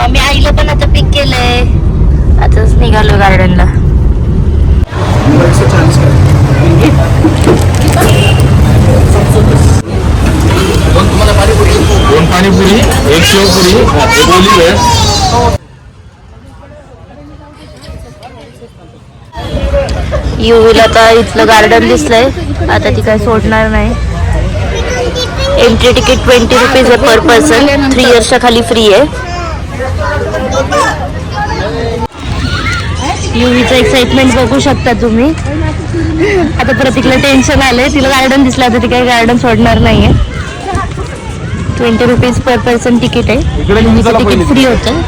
मी आईला पण आता पिक केलंय. आताच निघालो गार्डनला. दोन पाणीपुरी, एक शेवपुरी, एक ओली आहे. युवीला आता इथलं गार्डन दिसलंय. आता ती काय सोडणार नाही. एंट्री तिकीट 20 रुपीज आहे पर पर्सन. 3 इयर्सच्या खाली फ्री आहे. युवीचं एक्साइटमेंट बघू शकता तुम्ही. आता प्रतीकला टेन्शन आलंय. तिला गार्डन दिसलं, आता ती काही गार्डन सोडणार नाहीये. 20 रुपीज पर पर्सन तिकीट आहे. तिकीट फ्री होतं.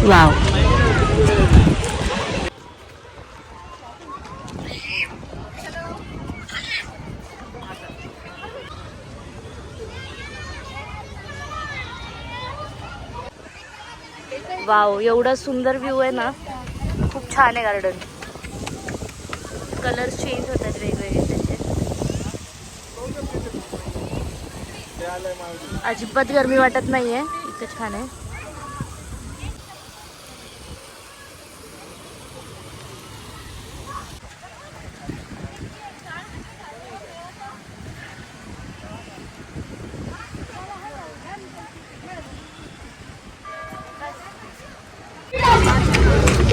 वाव. वाव, एवढा सुंदर व्ह्यू आहे ना. खूप छान आहे गार्डन. कलर चेंज होतात वेगवेगळे त्याचे. अजिबात गरमी वाटत नाहीये. इतकं छान आहे.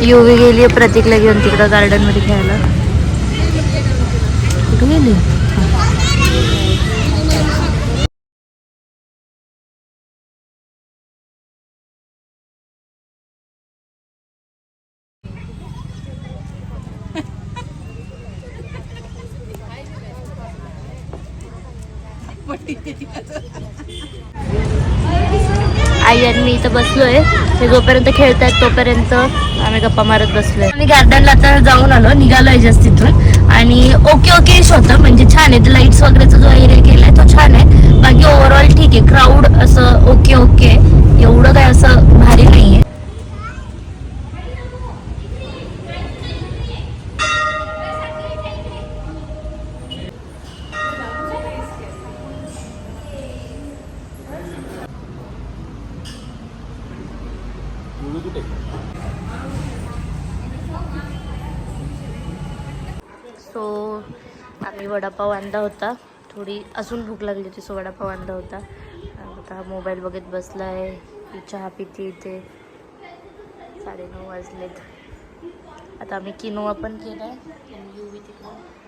युवी गेली आहे प्रतीकला घेऊन तिकडं गार्डन मध्ये खेळायला. कुठे गेली? आई आणि मी इथं बसलोय. ते जोपर्यंत खेळतायत तोपर्यंत आम्ही गप्पा मारत बसलोय. आम्ही गार्डनला आता जाऊन आलो, निघालोय जस्ट तिथून. आणि ओके होतं, म्हणजे छान आहे. लाईट्स वगैरेचा जो एरिया केलाय तो छान आहे. बाकी ओव्हरऑल ठीक आहे. क्राऊड असं ओके एवढं काय असं भारी नाहीये. सो आम्ही वडापाव आणला होता. थोडी अजून भूक लागली होती, सो वडापाव आणला होता. आता मोबाईल बघत बसलाय. चहा पिते इथे. 9:30 वाजलेत. आता आम्ही किनोआ पण केलाय. युवी तिकडे